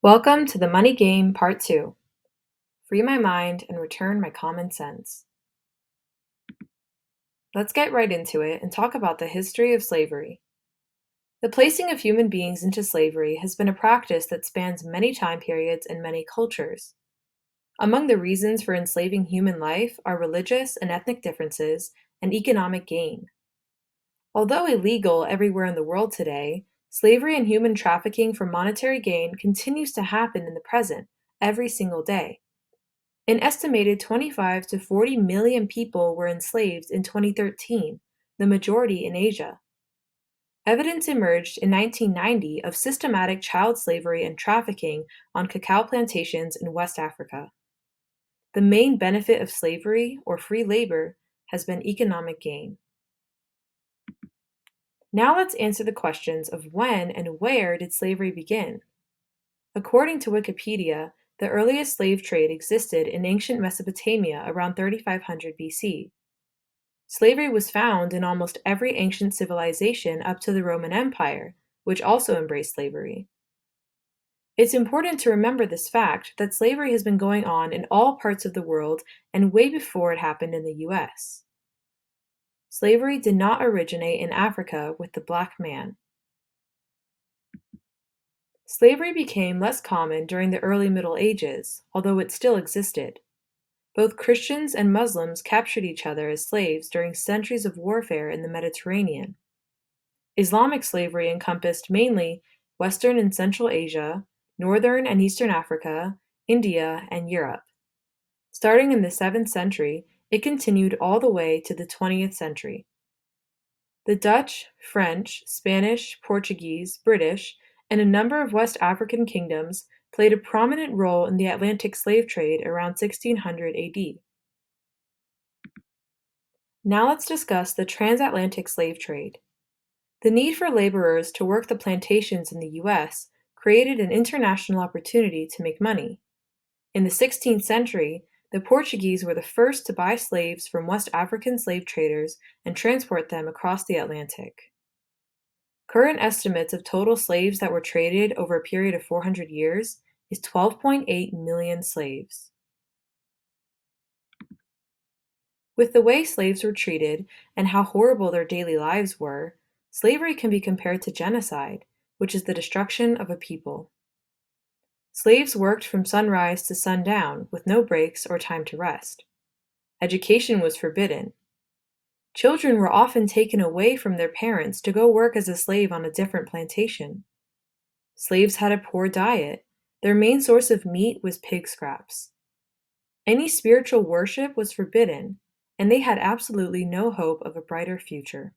Welcome to the Money Game Part 2. Free my mind and return my common sense. Let's get right into it and talk about the history of slavery. The placing of human beings into slavery has been a practice that spans many time periods and many cultures. Among the reasons for enslaving human life are religious and ethnic differences and economic gain. Although illegal everywhere in the world today, slavery and human trafficking for monetary gain continues to happen in the present, every single day. An estimated 25 to 40 million people were enslaved in 2013, the majority in Asia. Evidence emerged in 1990 of systematic child slavery and trafficking on cacao plantations in West Africa. The main benefit of slavery, or free labor, has been economic gain. Now let's answer the questions of when and where did slavery begin? According to Wikipedia, the earliest slave trade existed in ancient Mesopotamia around 3500 BC. Slavery was found in almost every ancient civilization up to the Roman Empire, which also embraced slavery. It's important to remember this fact that slavery has been going on in all parts of the world and way before it happened in the US. Slavery did not originate in Africa with the black man. Slavery became less common during the early Middle Ages, although it still existed. Both Christians and Muslims captured each other as slaves during centuries of warfare in the Mediterranean. Islamic slavery encompassed mainly Western and Central Asia, Northern and Eastern Africa, India, and Europe. Starting in the 7th century, it continued all the way to the 20th century. The Dutch, French, Spanish, Portuguese, British, and a number of West African kingdoms played a prominent role in the Atlantic slave trade around 1600 AD. Now let's discuss the transatlantic slave trade. The need for laborers to work the plantations in the US created an international opportunity to make money. In the 16th century, the Portuguese were the first to buy slaves from West African slave traders and transport them across the Atlantic. Current estimates of total slaves that were traded over a period of 400 years is 12.8 million slaves. With the way slaves were treated and how horrible their daily lives were, slavery can be compared to genocide, which is the destruction of a people. Slaves worked from sunrise to sundown with no breaks or time to rest. Education was forbidden. Children were often taken away from their parents to go work as a slave on a different plantation. Slaves had a poor diet. Their main source of meat was pig scraps. Any spiritual worship was forbidden, and they had absolutely no hope of a brighter future.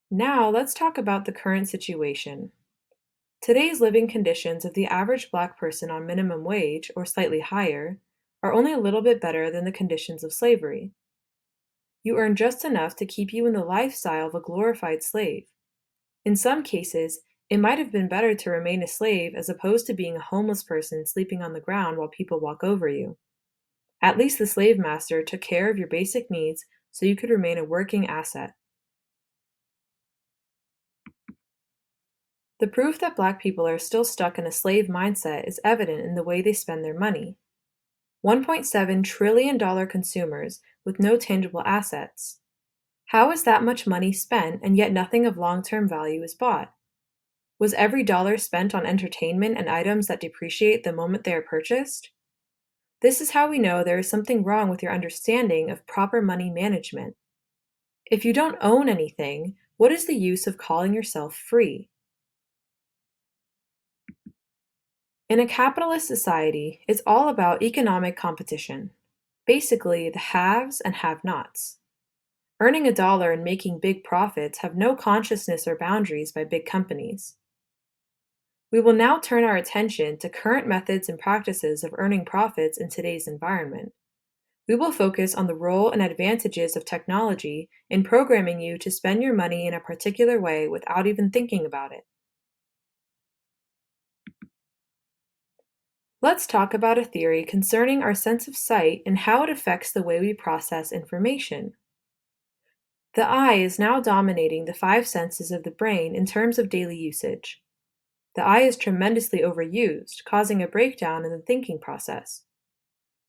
Now let's talk about the current situation. Today's living conditions of the average Black person on minimum wage, or slightly higher, are only a little bit better than the conditions of slavery. You earn just enough to keep you in the lifestyle of a glorified slave. In some cases, it might have been better to remain a slave as opposed to being a homeless person sleeping on the ground while people walk over you. At least the slave master took care of your basic needs so you could remain a working asset. The proof that Black people are still stuck in a slave mindset is evident in the way they spend their money. $1.7 trillion consumers with no tangible assets. How is that much money spent and yet nothing of long-term value is bought? Was every dollar spent on entertainment and items that depreciate the moment they are purchased? This is how we know there is something wrong with your understanding of proper money management. If you don't own anything, what is the use of calling yourself free? In a capitalist society, it's all about economic competition. Basically, the haves and have-nots. Earning a dollar and making big profits have no consciousness or boundaries by big companies. We will now turn our attention to current methods and practices of earning profits in today's environment. We will focus on the role and advantages of technology in programming you to spend your money in a particular way without even thinking about it. Let's talk about a theory concerning our sense of sight and how it affects the way we process information. The eye is now dominating the five senses of the brain in terms of daily usage. The eye is tremendously overused, causing a breakdown in the thinking process.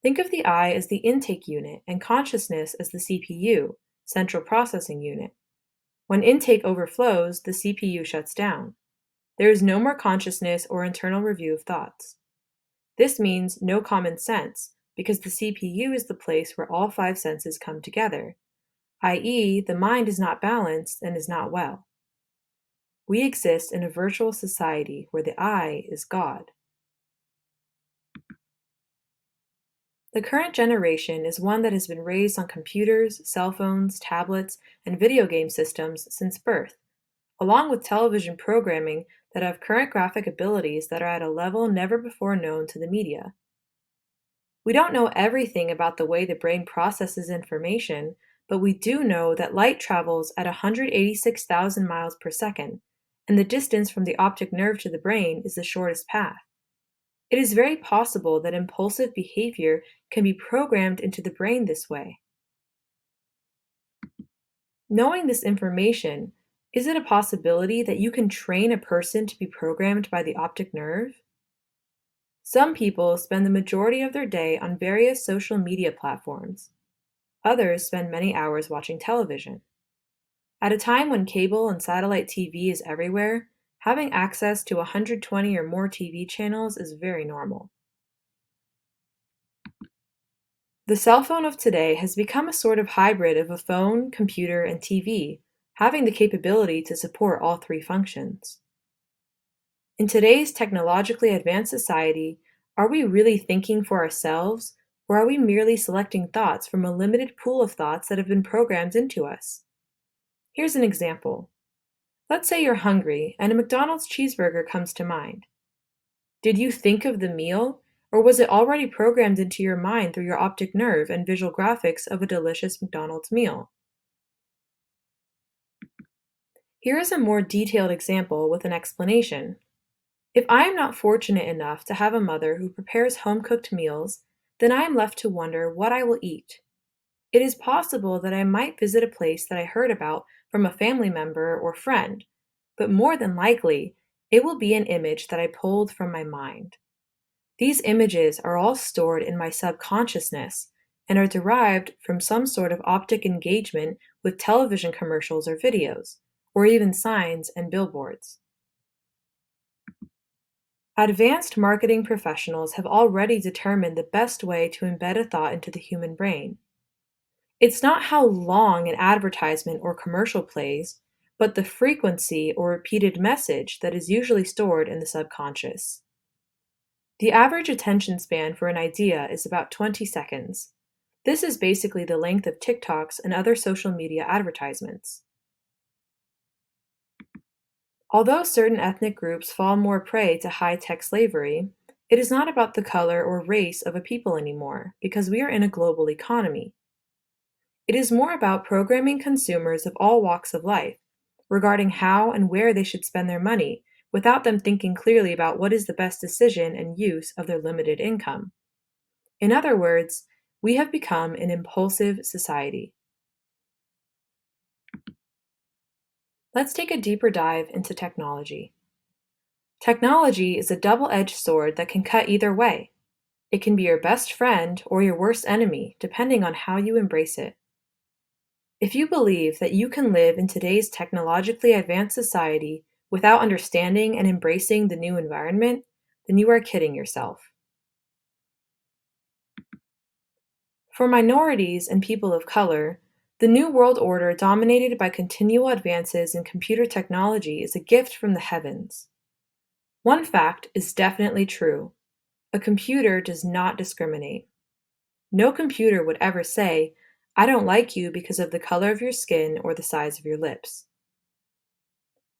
Think of the eye as the intake unit and consciousness as the CPU, central processing unit. When intake overflows, the CPU shuts down. There is no more consciousness or internal review of thoughts. This means no common sense, because the CPU is the place where all five senses come together, i.e., the mind is not balanced and is not well. We exist in a virtual society where the I is God. The current generation is one that has been raised on computers, cell phones, tablets, and video game systems since birth, along with television programming that have current graphic abilities that are at a level never before known to the media. We don't know everything about the way the brain processes information, but we do know that light travels at 186,000 miles per second, and the distance from the optic nerve to the brain is the shortest path. It is very possible that impulsive behavior can be programmed into the brain this way. Knowing this information, is it a possibility that you can train a person to be programmed by the optic nerve? Some people spend the majority of their day on various social media platforms. Others spend many hours watching television. At a time when cable and satellite TV is everywhere, having access to 120 or more TV channels is very normal. The cell phone of today has become a sort of hybrid of a phone, computer, and TV, having the capability to support all three functions. In today's technologically advanced society, are we really thinking for ourselves, or are we merely selecting thoughts from a limited pool of thoughts that have been programmed into us? Here's an example. Let's say you're hungry and a McDonald's cheeseburger comes to mind. Did you think of the meal, or was it already programmed into your mind through your optic nerve and visual graphics of a delicious McDonald's meal? Here is a more detailed example with an explanation. If I am not fortunate enough to have a mother who prepares home-cooked meals, then I am left to wonder what I will eat. It is possible that I might visit a place that I heard about from a family member or friend, but more than likely, it will be an image that I pulled from my mind. These images are all stored in my subconsciousness and are derived from some sort of optic engagement with television commercials or videos, or even signs and billboards. Advanced marketing professionals have already determined the best way to embed a thought into the human brain. It's not how long an advertisement or commercial plays, but the frequency or repeated message that is usually stored in the subconscious. The average attention span for an idea is about 20 seconds. This is basically the length of TikToks and other social media advertisements. Although certain ethnic groups fall more prey to high-tech slavery, it is not about the color or race of a people anymore, because we are in a global economy. It is more about programming consumers of all walks of life, regarding how and where they should spend their money, without them thinking clearly about what is the best decision and use of their limited income. In other words, we have become an impulsive society. Let's take a deeper dive into technology. Technology is a double-edged sword that can cut either way. It can be your best friend or your worst enemy, depending on how you embrace it. If you believe that you can live in today's technologically advanced society without understanding and embracing the new environment, then you are kidding yourself. For minorities and people of color, the New World Order dominated by continual advances in computer technology is a gift from the heavens. One fact is definitely true. A computer does not discriminate. No computer would ever say, "I don't like you because of the color of your skin or the size of your lips."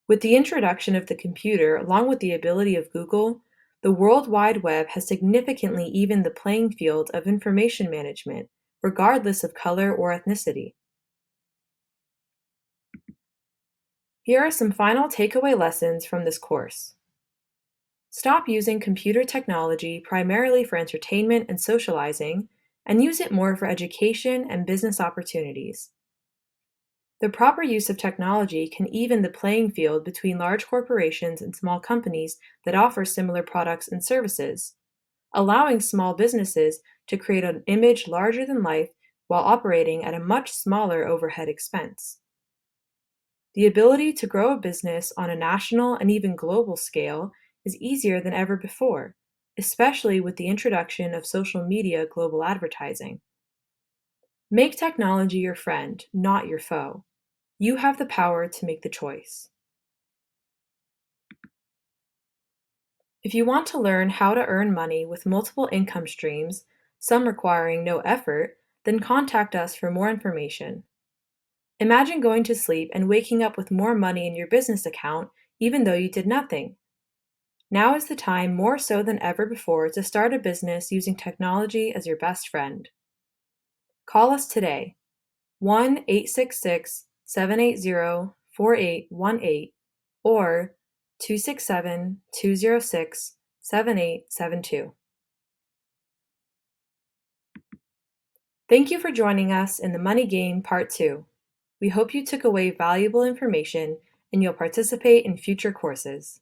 With the introduction of the computer, along with the ability of Google, the World Wide Web has significantly evened the playing field of information management, regardless of color or ethnicity. Here are some final takeaway lessons from this course. Stop using computer technology primarily for entertainment and socializing, and use it more for education and business opportunities. The proper use of technology can even the playing field between large corporations and small companies that offer similar products and services, allowing small businesses to create an image larger than life while operating at a much smaller overhead expense. The ability to grow a business on a national and even global scale is easier than ever before, especially with the introduction of social media global advertising. Make technology your friend, not your foe. You have the power to make the choice. If you want to learn how to earn money with multiple income streams, some requiring no effort, then contact us for more information. Imagine going to sleep and waking up with more money in your business account even though you did nothing. Now is the time more so than ever before to start a business using technology as your best friend. Call us today, 1-866-780-4818 or 267-206-7872. Thank you for joining us in the Money Game Part 2. We hope you took away valuable information and you'll participate in future courses.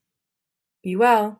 Be well!